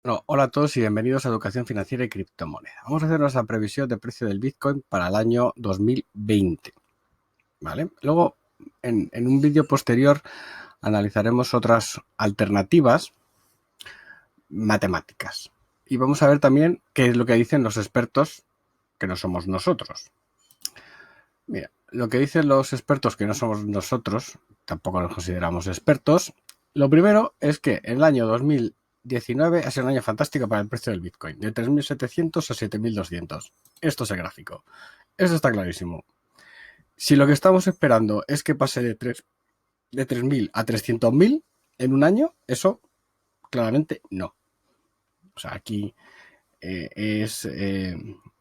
No, hola a todos y bienvenidos a Educación Financiera y Criptomoneda. Vamos a hacer nuestra previsión de precio del Bitcoin para el año 2020. ¿Vale? Luego, en un vídeo posterior, analizaremos otras alternativas matemáticas. Y vamos a ver también qué es lo que dicen los expertos, que no somos nosotros. Mira, lo que dicen los expertos, que no somos nosotros, tampoco nos consideramos expertos. Lo primero es que en el año 2019 ha sido un año fantástico para el precio del Bitcoin, de 3.700 a 7.200. Esto es el gráfico. Eso está clarísimo. Si lo que estamos esperando es que pase de 3.000 a 300.000 en un año, eso claramente no. O sea, aquí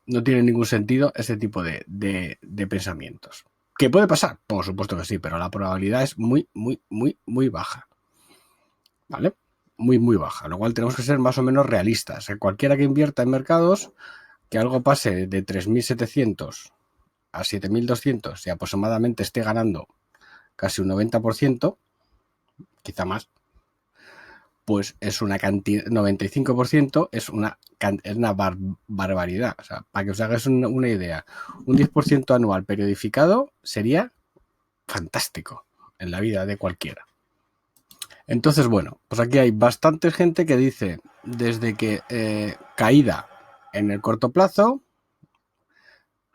no tiene ningún sentido ese tipo de pensamientos. ¿Qué puede pasar? Por supuesto que sí, pero la probabilidad es muy, muy, muy, muy baja. ¿Vale? Muy, muy baja. Lo cual tenemos que ser más o menos realistas. Cualquiera que invierta en mercados, que algo pase de 3.700 a 7.200 y aproximadamente esté ganando casi un 90%, quizá más, pues es una cantidad, 95% es una barbaridad. O sea, para que os hagáis una idea, un 10% anual periodificado sería fantástico en la vida de cualquiera. Entonces, bueno, pues aquí hay bastante gente que dice desde que caída en el corto plazo,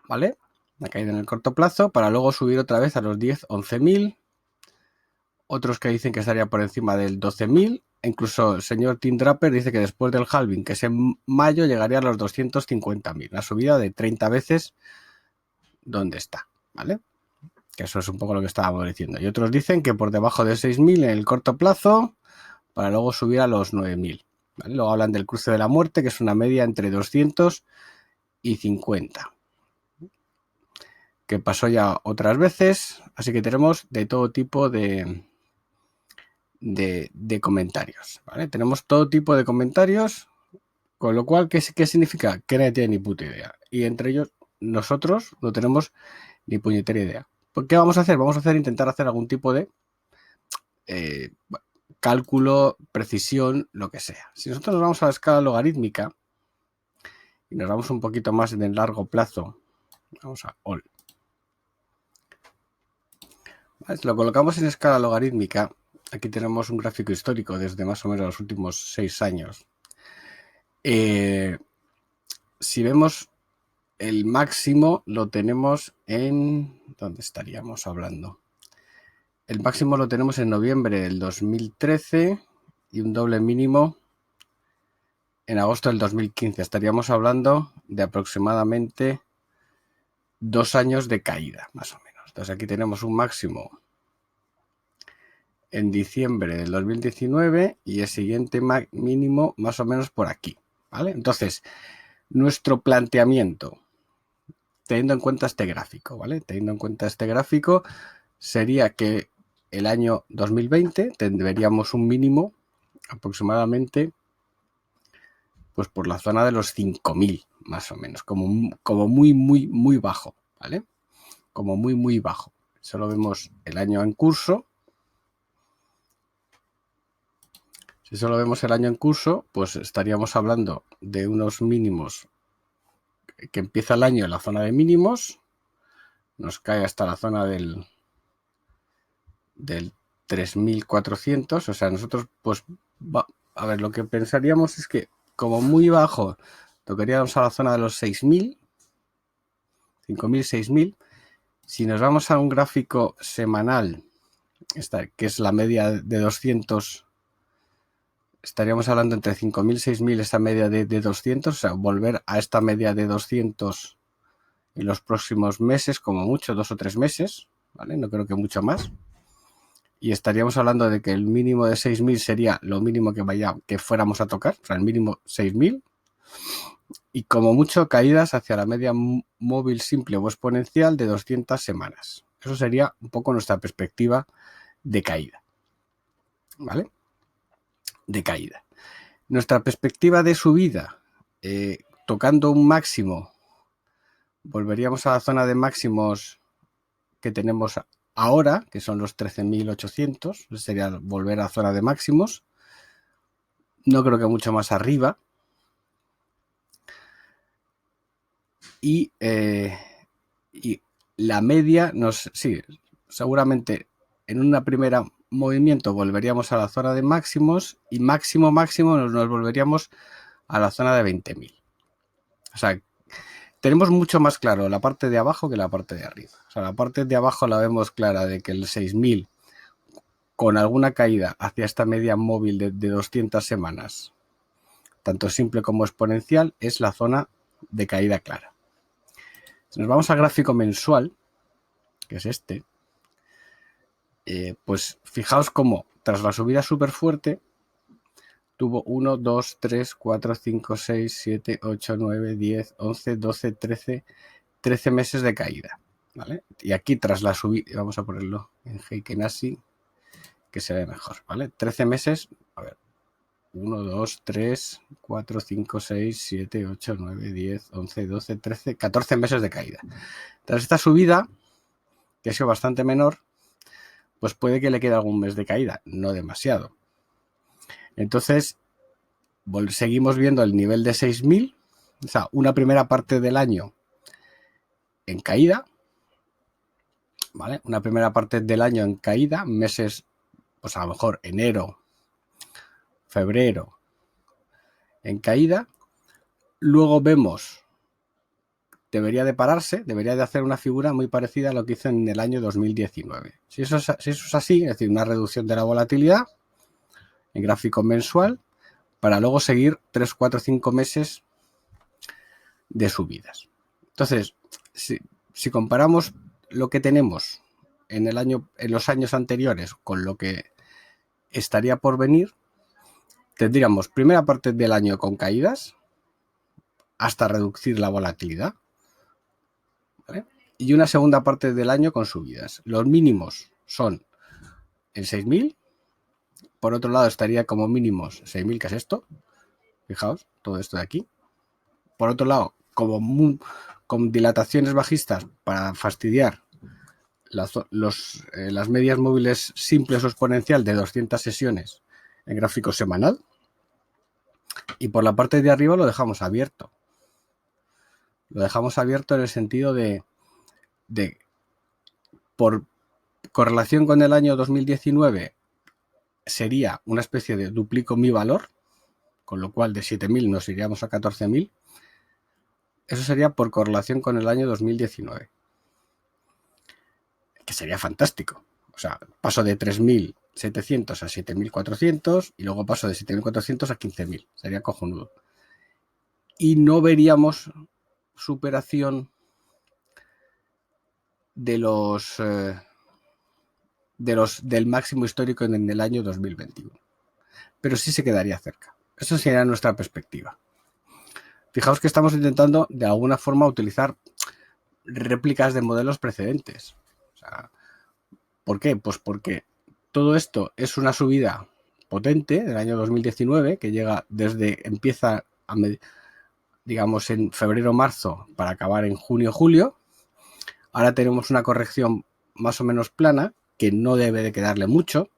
¿vale? La caída en el corto plazo para luego subir otra vez a los 10, 11.000. Otros que dicen que estaría por encima del 12.000. Incluso el señor Tim Draper dice que después del halving, que es en mayo, llegaría a los 250.000. La subida de 30 veces donde está, ¿vale? Que eso es un poco lo que estábamos diciendo. Y otros dicen que por debajo de 6.000 en el corto plazo, para luego subir a los 9.000. ¿Vale? Luego hablan del cruce de la muerte, que es una media entre 200 y 50. Que pasó ya otras veces, así que tenemos de todo tipo de comentarios, ¿vale? Tenemos todo tipo de comentarios, con lo cual, ¿qué significa? Que nadie tiene ni puta idea. Y entre ellos, nosotros no tenemos ni puñetera idea. ¿Por qué vamos a hacer? Vamos a intentar hacer algún tipo de cálculo, precisión, lo que sea. Si nosotros nos vamos a la escala logarítmica y nos vamos un poquito más en el largo plazo, vamos a all. ¿Vale? Si lo colocamos en escala logarítmica, aquí tenemos un gráfico histórico desde más o menos los últimos 6 años. Si vemos el máximo, lo tenemos en... ¿Dónde estaríamos hablando? El máximo lo tenemos en noviembre del 2013 y un doble mínimo en agosto del 2015. Estaríamos hablando de aproximadamente 2 años de caída, más o menos. Entonces aquí tenemos un máximo en diciembre del 2019 y el siguiente mínimo más o menos por aquí, ¿vale? Entonces, nuestro planteamiento, teniendo en cuenta este gráfico, ¿vale? Teniendo en cuenta este gráfico, sería que el año 2020 tendríamos un mínimo aproximadamente pues por la zona de los 5.000, más o menos, como muy, muy, muy bajo, ¿vale? Como muy, muy bajo. Solo vemos el año en curso. Si solo vemos el año en curso, pues estaríamos hablando de unos mínimos que empieza el año en la zona de mínimos, nos cae hasta la zona del 3.400, o sea, nosotros pues a ver, lo que pensaríamos es que como muy bajo tocaríamos a la zona de los 6.000, 5.000, 6.000. Si nos vamos a un gráfico semanal, que es la media de 200, estaríamos hablando entre 5.000 y 6.000 esta media de 200, o sea, volver a esta media de 200 en los próximos meses, como mucho, 2 o 3 meses, ¿vale? No creo que mucho más. Y estaríamos hablando de que el mínimo de 6.000 sería lo mínimo que fuéramos a tocar, o sea, el mínimo 6.000, y como mucho caídas hacia la media móvil simple o exponencial de 200 semanas. Eso sería un poco nuestra perspectiva de caída, ¿vale? De caída. Nuestra perspectiva de subida, tocando un máximo, volveríamos a la zona de máximos que tenemos ahora, que son los 13.800, sería volver a la zona de máximos. no creo que mucho más arriba. Y la media sí, seguramente en una primera movimiento volveríamos a la zona de máximos y máximo nos volveríamos a la zona de 20.000. O sea, tenemos mucho más claro la parte de abajo que la parte de arriba. O sea, la parte de abajo la vemos clara de que el 6.000 con alguna caída hacia esta media móvil de 200 semanas, tanto simple como exponencial, es la zona de caída clara. Si nos vamos al gráfico mensual, que es este, pues fijaos cómo tras la subida súper fuerte tuvo 1, 2, 3, 4, 5, 6, 7, 8, 9, 10, 11, 12, 13 meses de caída, ¿vale? Y aquí tras la subida, vamos a ponerlo en Heiken Ashi, que se ve mejor, ¿vale? 13 meses, a ver, 1, 2, 3, 4, 5, 6, 7, 8, 9, 10, 11, 12, 13, 14 meses de caída. Tras esta subida, que ha sido bastante menor, pues puede que le quede algún mes de caída, no demasiado. Entonces, seguimos viendo el nivel de 6.000, o sea, una primera parte del año en caída, ¿vale? Una primera parte del año en caída, meses, pues a lo mejor enero, febrero, en caída. Luego vemos, debería de pararse, debería de hacer una figura muy parecida a lo que hizo en el año 2019. Si eso es así, es decir, una reducción de la volatilidad en gráfico mensual, para luego seguir 3, 4, 5 meses de subidas. Entonces, si comparamos lo que tenemos en los años anteriores con lo que estaría por venir, tendríamos primera parte del año con caídas hasta reducir la volatilidad, ¿vale? Y una segunda parte del año con subidas. Los mínimos son el 6.000. Por otro lado estaría como mínimos 6.000, que es esto. Fijaos, todo esto de aquí. Por otro lado, con dilataciones bajistas para fastidiar las medias móviles simples o exponencial de 200 sesiones en gráfico semanal. Y por la parte de arriba lo dejamos abierto. Lo dejamos abierto en el sentido de por correlación con el año 2019 sería una especie de duplico mi valor, con lo cual de 7.000 nos iríamos a 14.000. Eso sería por correlación con el año 2019. Que sería fantástico. O sea, paso de 3.700 a 7.400 y luego paso de 7.400 a 15.000. Sería cojonudo. Y no veríamos superación del máximo histórico en el año 2021. Pero sí se quedaría cerca. Eso sería nuestra perspectiva. Fijaos que estamos intentando de alguna forma utilizar réplicas de modelos precedentes. O sea, ¿por qué? Pues porque todo esto es una subida potente del año 2019 que empieza digamos en febrero-marzo para acabar en junio-julio. Ahora tenemos una corrección más o menos plana que no debe de quedarle mucho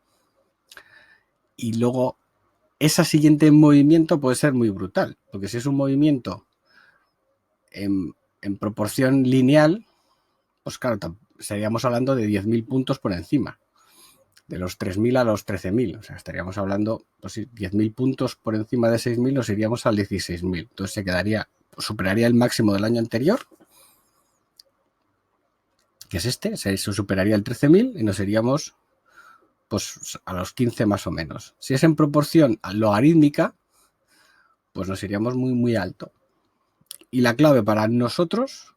y luego ese siguiente movimiento puede ser muy brutal, porque si es un movimiento en proporción lineal, pues claro, estaríamos hablando de 10.000 puntos por encima, de los 3.000 a los 13.000, o sea, estaríamos hablando, pues 10.000 puntos por encima de 6.000, nos iríamos al 16.000, entonces superaría el máximo del año anterior, que es se superaría el 13.000 y nos iríamos pues a los 15 más o menos. Si es en proporción logarítmica, pues nos iríamos muy, muy alto. Y la clave para nosotros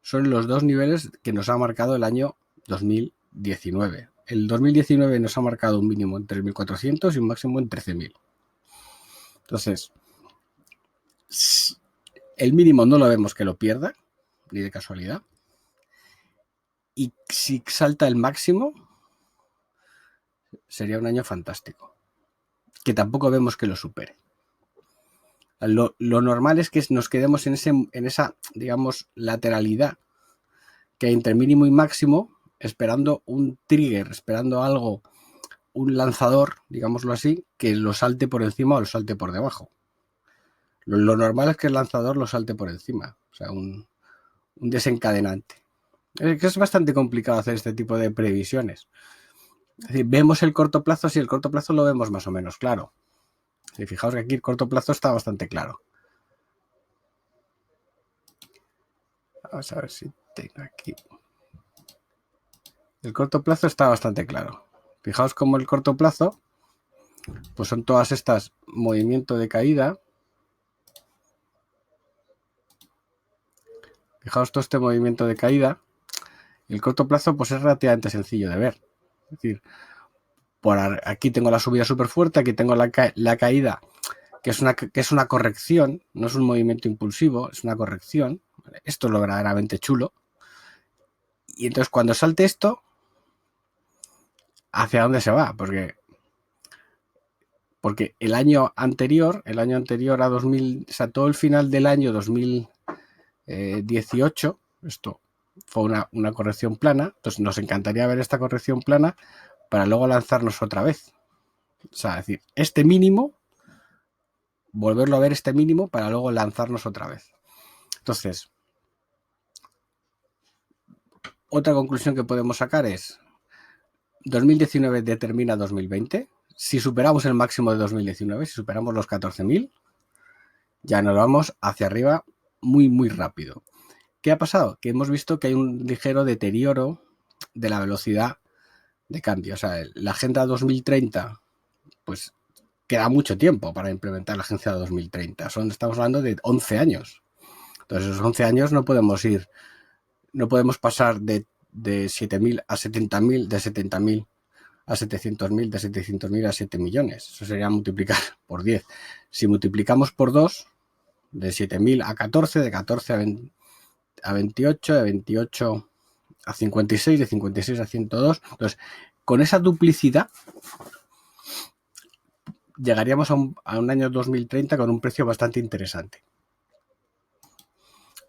son los dos niveles que nos ha marcado el año 2019. El 2019 nos ha marcado un mínimo en 3.400 y un máximo en 13.000. Entonces, el mínimo no lo vemos que lo pierda, ni de casualidad. Y si salta el máximo, sería un año fantástico. Que tampoco vemos que lo supere. Lo normal es que nos quedemos en esa, digamos, lateralidad que hay entre mínimo y máximo, esperando un trigger, esperando algo, un lanzador, digámoslo así, que lo salte por encima o lo salte por debajo. Lo normal es que el lanzador lo salte por encima, o sea, un desencadenante. Es que es bastante complicado hacer este tipo de previsiones. Es decir, vemos el corto plazo, si el corto plazo lo vemos más o menos claro. Si fijaos que aquí el corto plazo está bastante claro. Vamos a ver si tengo aquí. El corto plazo está bastante claro. Fijaos cómo el corto plazo, pues son todas estas movimientos de caída. Fijaos todo este movimiento de caída. El corto plazo pues es relativamente sencillo de ver. Es decir, por aquí tengo la subida súper fuerte, aquí tengo la caída, que es una corrección, no es un movimiento impulsivo, es una corrección. Esto es lo verdaderamente chulo. Y entonces cuando salte esto, ¿hacia dónde se va? Porque el año anterior a 2000, o sea, todo el final del año 2018, esto fue una corrección plana, entonces nos encantaría ver esta corrección plana para luego lanzarnos otra vez. O sea, es decir, este mínimo, volverlo a ver este mínimo para luego lanzarnos otra vez. Entonces, otra conclusión que podemos sacar es 2019 determina 2020. Si superamos el máximo de 2019, si superamos los 14.000, ya nos vamos hacia arriba muy, muy rápido. ¿Qué ha pasado? Que hemos visto que hay un ligero deterioro de la velocidad de cambio. O sea, la Agenda 2030, pues queda mucho tiempo para implementar la Agenda 2030. Estamos hablando de 11 años. Entonces, esos 11 años no podemos pasar de 7.000 a 70.000, de 70.000 a 700.000, de 700.000 a 7 millones. Eso sería multiplicar por 10. Si multiplicamos por 2, de 7.000 a 14, de 14 a 28, de 28 a 56, de 56 a 102. Entonces, con esa duplicidad llegaríamos a un año 2030 con un precio bastante interesante.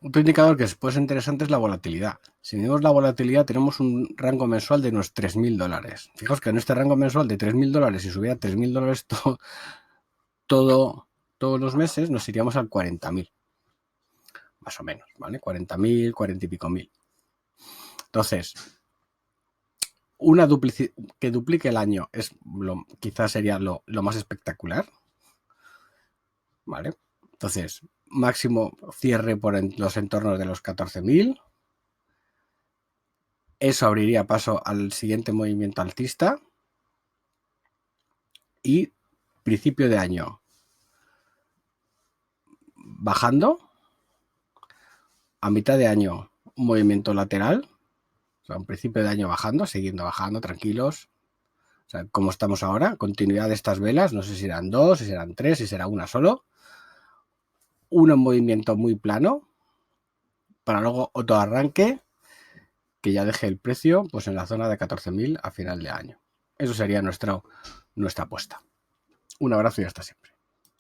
Otro indicador que puede ser interesante es la volatilidad. Si medimos la volatilidad, tenemos un rango mensual de unos $3.000. Fijaos que en este rango mensual de $3.000, si subiera $3.000 todos los meses, nos iríamos al 40.000. Más o menos, ¿vale? 40.000, 40 y pico mil. Entonces, que duplique el año quizás sería lo más espectacular, ¿vale? Entonces, máximo cierre por los entornos de los 14.000. Eso abriría paso al siguiente movimiento alcista. Y principio de año bajando. A mitad de año un movimiento lateral. O sea, un principio de año bajando, siguiendo bajando, tranquilos. O sea, como estamos ahora, continuidad de estas velas. No sé si serán 2, si serán 3, si será una solo. Un movimiento muy plano para luego otro arranque que ya deje el precio pues en la zona de 14.000 a final de año. Eso sería nuestra apuesta. Un abrazo y hasta siempre.